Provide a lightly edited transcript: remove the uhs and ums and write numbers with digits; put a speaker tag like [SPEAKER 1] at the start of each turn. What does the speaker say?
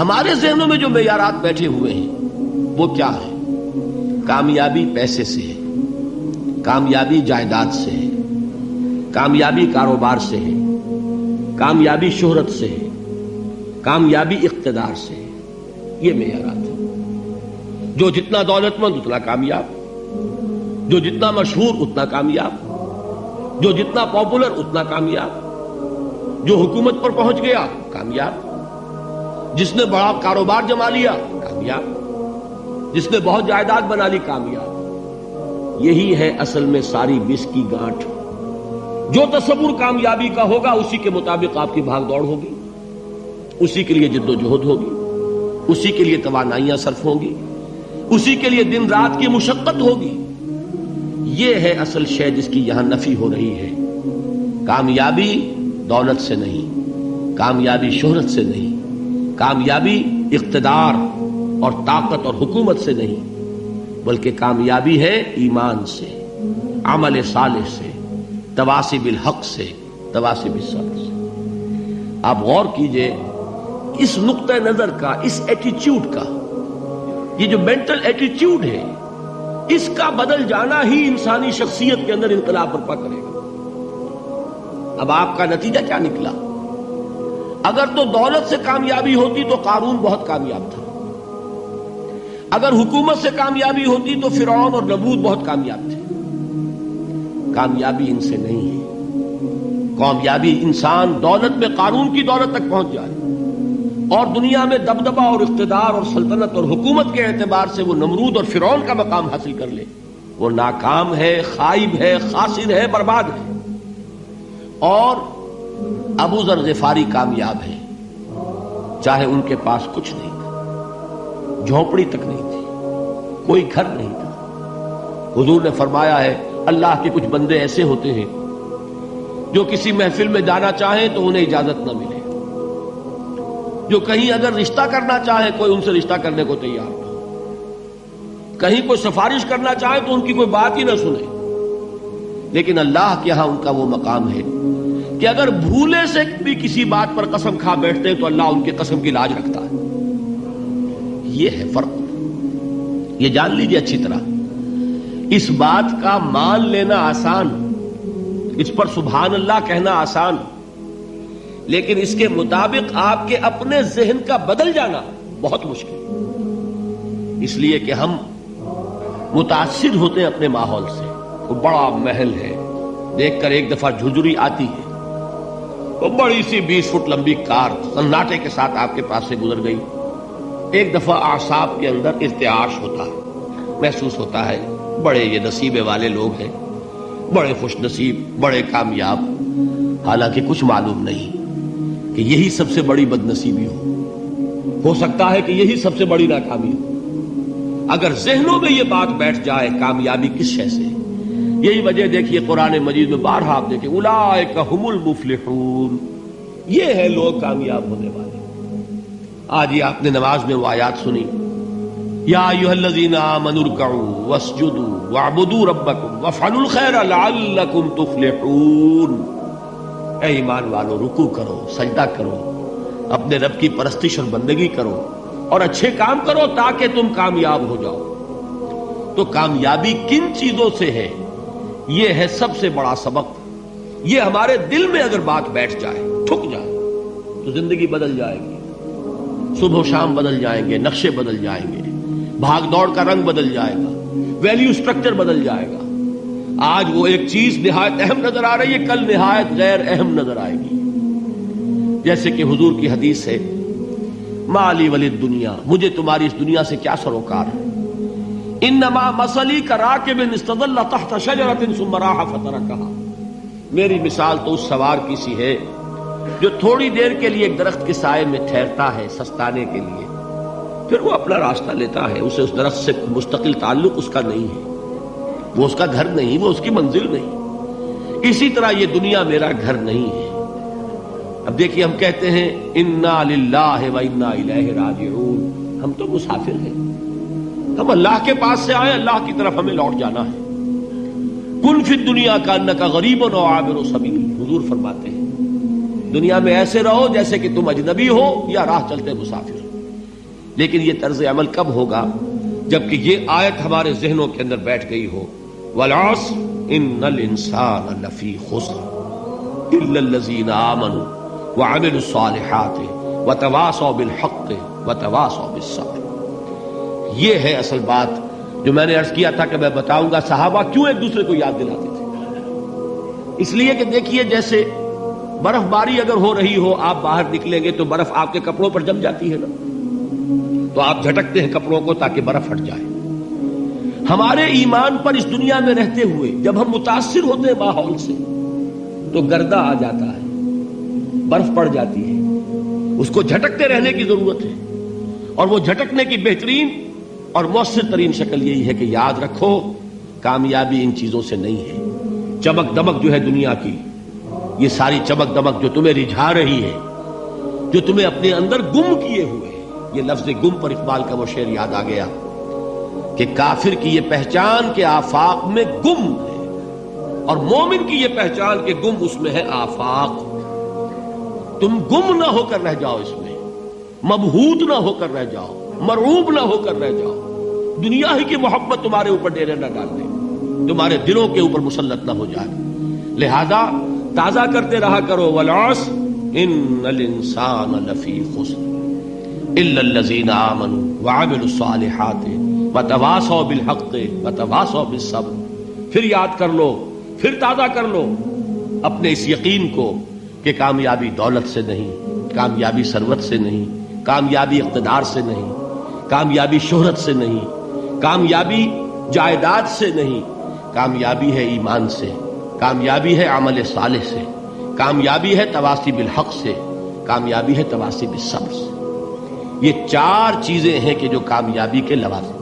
[SPEAKER 1] ہمارے ذہنوں میں جو معیارات بیٹھے ہوئے ہیں وہ کیا ہے؟ کامیابی پیسے سے ہے، کامیابی جائیداد سے ہے، کامیابی کاروبار سے ہے، کامیابی شہرت سے ہے، کامیابی اقتدار سے ہے. یہ معیارات ہیں. جو جتنا دولت مند اتنا کامیاب، جو جتنا مشہور اتنا کامیاب، جو جتنا پاپولر اتنا کامیاب، جو حکومت پر پہنچ گیا کامیاب، جس نے بڑا کاروبار جما لیا کامیاب، جس نے بہت جائیداد بنا لی کامیاب. یہی ہے اصل میں ساری بس کی گانٹھ. جو تصور کامیابی کا ہوگا اسی کے مطابق آپ کی بھاگ دوڑ ہوگی، اسی کے لیے جد و جہد ہوگی، اسی کے لیے توانائیاں صرف ہوں گی، اسی کے لیے دن رات کی مشقت ہوگی. یہ ہے اصل شے جس کی یہاں نفی ہو رہی ہے. کامیابی دولت سے نہیں، کامیابی شہرت سے نہیں، کامیابی اقتدار اور طاقت اور حکومت سے نہیں، بلکہ کامیابی ہے ایمان سے، عمل صالح سے، تواصی بالحق سے، تواصی بالصبر سے. آپ غور کیجئے اس نقطہ نظر کا، اس ایٹیچیوڈ کا، یہ جو مینٹل ایٹیچیوڈ ہے اس کا بدل جانا ہی انسانی شخصیت کے اندر انقلاب برپا کرے گا. اب آپ کا نتیجہ کیا نکلا؟ اگر تو دولت سے کامیابی ہوتی تو قارون بہت کامیاب تھا، اگر حکومت سے کامیابی ہوتی تو فرعون اور نمرود بہت کامیاب تھے. کامیابی ان سے نہیں ہے. کامیابی انسان دولت میں قارون کی دولت تک پہنچ جائے اور دنیا میں دبدبہ اور اقتدار اور سلطنت اور حکومت کے اعتبار سے وہ نمرود اور فرعون کا مقام حاصل کر لے، وہ ناکام ہے، خائب ہے، خاسر ہے، برباد ہے. اور ابو ذر غفاری کامیاب ہے، چاہے ان کے پاس کچھ نہیں تھا، جھونپڑی تک نہیں تھی، کوئی گھر نہیں تھا. حضور نے فرمایا ہے اللہ کے کچھ بندے ایسے ہوتے ہیں جو کسی محفل میں جانا چاہیں تو انہیں اجازت نہ ملے، جو کہیں اگر رشتہ کرنا چاہے کوئی ان سے رشتہ کرنے کو تیار نہ، کہیں کوئی سفارش کرنا چاہے تو ان کی کوئی بات ہی نہ سنے. لیکن اللہ کے ہاں ان کا وہ مقام ہے کہ اگر بھولے سے بھی کسی بات پر قسم کھا بیٹھتے ہیں تو اللہ ان کی قسم کی لاج رکھتا ہے. یہ ہے فرق. یہ جان لیجیے اچھی طرح. اس بات کا مان لینا آسان، اس پر سبحان اللہ کہنا آسان، لیکن اس کے مطابق آپ کے اپنے ذہن کا بدل جانا بہت مشکل. اس لیے کہ ہم متاثر ہوتے ہیں اپنے ماحول سے. وہ بڑا محل ہے، دیکھ کر ایک دفعہ جھجری آتی ہے، وہ بڑی سی 20 فٹ لمبی کار سناٹے کے ساتھ آپ کے پاس سے گزر گئی. ایک دفعہ اعصاب کے اندر ارتعاش ہوتا ہے، محسوس ہوتا ہے بڑے یہ نصیبے والے لوگ ہیں، بڑے خوش نصیب، بڑے کامیاب. حالانکہ کچھ معلوم نہیں کہ یہی سب سے بڑی بد نصیبی ہو سکتا ہے کہ یہی سب سے بڑی ناکامی ہو. اگر ذہنوں میں یہ بات بیٹھ جائے کامیابی کس شے سے. یہی وجہ دیکھیے قرآن مجید میں بارہا آپ دیکھیں اولئک هم المفلحون، یہ ہے لوگ کامیاب ہونے والے. آج یہ آپ نے نماز میں وہ آیات سنی، یا ایھا الذین آمنوا ارکعوا واسجدوا واعبدوا ربکم وافعلوا الخیر لعلکم تفلحون. اے ایمان والو، رکوع کرو، سجدہ کرو، اپنے رب کی پرستش اور بندگی کرو اور اچھے کام کرو تاکہ تم کامیاب ہو جاؤ. تو کامیابی کن چیزوں سے ہے؟ یہ ہے سب سے بڑا سبق. یہ ہمارے دل میں اگر بات بیٹھ جائے، ٹھک جائے، تو زندگی بدل جائے گی. صبح و شام بدل جائیں گے، نقشے بدل جائیں گے، بھاگ دوڑ کا رنگ بدل جائے گا، ویلیو سٹرکچر بدل جائے گا. آج وہ ایک چیز نہایت اہم نظر آ رہی ہے، کل نہایت غیر اہم نظر آئے گی. جیسے کہ حضور کی حدیث ہے مالی ولد دنیا، مجھے تمہاری اس دنیا سے کیا سروکار ہے. انما مثلی کراکب استظل تحت شجرۃ ثم راح فترکها، میری مثال تو اس سوار کی سی ہے جو تھوڑی دیر کے لیے ایک درخت کے سائے میں ٹھہرتا ہے سستانے کے لیے، پھر وہ اپنا راستہ لیتا ہے. اسے اس درخت سے مستقل تعلق اس کا نہیں ہے، وہ اس کا گھر نہیں، وہ اس کی منزل نہیں. اسی طرح یہ دنیا میرا گھر نہیں ہے. اب دیکھیے ہم کہتے ہیں انا للہ و انا الیہ راجعون، ہم تو مسافر ہیں، ہم اللہ کے پاس سے آئے، اللہ کی طرف ہمیں لوٹ جانا ہے. کن فی الدنیا کانک غریب و عابر سبیل، حضور فرماتے ہیں دنیا میں ایسے رہو جیسے کہ تم اجنبی ہو یا راہ چلتے مسافر. لیکن یہ طرز عمل کب ہوگا؟ جبکہ یہ آیت ہمارے ذہنوں کے اندر بیٹھ گئی ہو، والعصر ان الانسان لفی خسر الا الذین آمنوا وعملوا الصالحات وتواصوا بالحق وتواصوا بالصبر۔ یہ ہے اصل بات جو میں نے عرض کیا تھا کہ میں بتاؤں گا صحابہ کیوں ایک دوسرے کو یاد دلاتے تھے۔ اس لیے کہ دیکھیے جیسے برف باری اگر ہو رہی ہو، آپ باہر نکلیں گے تو برف آپ کے کپڑوں پر جم جاتی ہے نا، تو آپ جھٹکتے ہیں کپڑوں کو تاکہ برف ہٹ جائے۔ ہمارے ایمان پر اس دنیا میں رہتے ہوئے جب ہم متاثر ہوتے ہیں ماحول سے تو گردہ آ جاتا ہے، برف پڑ جاتی ہے، اس کو جھٹکتے رہنے کی ضرورت ہے۔ اور وہ جھٹکنے کی بہترین اور مؤثر ترین شکل یہی ہے کہ یاد رکھو کامیابی ان چیزوں سے نہیں ہے۔ چمک دمک جو ہے دنیا کی، یہ ساری چمک دمک جو تمہیں رجھا رہی ہے، جو تمہیں اپنے اندر گم کیے ہوئے، یہ لفظ گم پر اقبال کا وہ شعر یاد آ گیا کہ کافر کی یہ پہچان کے آفاق میں گم ہے، اور مومن کی یہ پہچان کے گم اس میں ہے آفاق۔ تم گم نہ ہو کر رہ جاؤ، اس میں مبہوت نہ ہو کر رہ جاؤ، مرعوب نہ ہو کر رہ جاؤ، دنیا ہی کی محبت تمہارے اوپر ڈیرے نہ ڈال دے، تمہارے دلوں کے اوپر مسلط نہ ہو جائے۔ لہذا تازہ کرتے رہا کرو، والعصر ان الانسان لفی خسر الا الذین آمنوا وعملوا الصالحات وتواصوا بالحق وتواصوا بالصبر۔ پھر یاد کر لو، پھر تازہ کر لو اپنے اس یقین کو کہ کامیابی دولت سے نہیں، کامیابی ثروت سے نہیں، کامیابی اقتدار سے نہیں، کامیابی شہرت سے نہیں، کامیابی جائیداد سے نہیں، کامیابی ہے ایمان سے، کامیابی ہے عمل صالح سے، کامیابی ہے تواصی بالحق سے، کامیابی ہے تواصی بالصبر سے۔ یہ چار چیزیں ہیں کہ جو کامیابی کے لوازم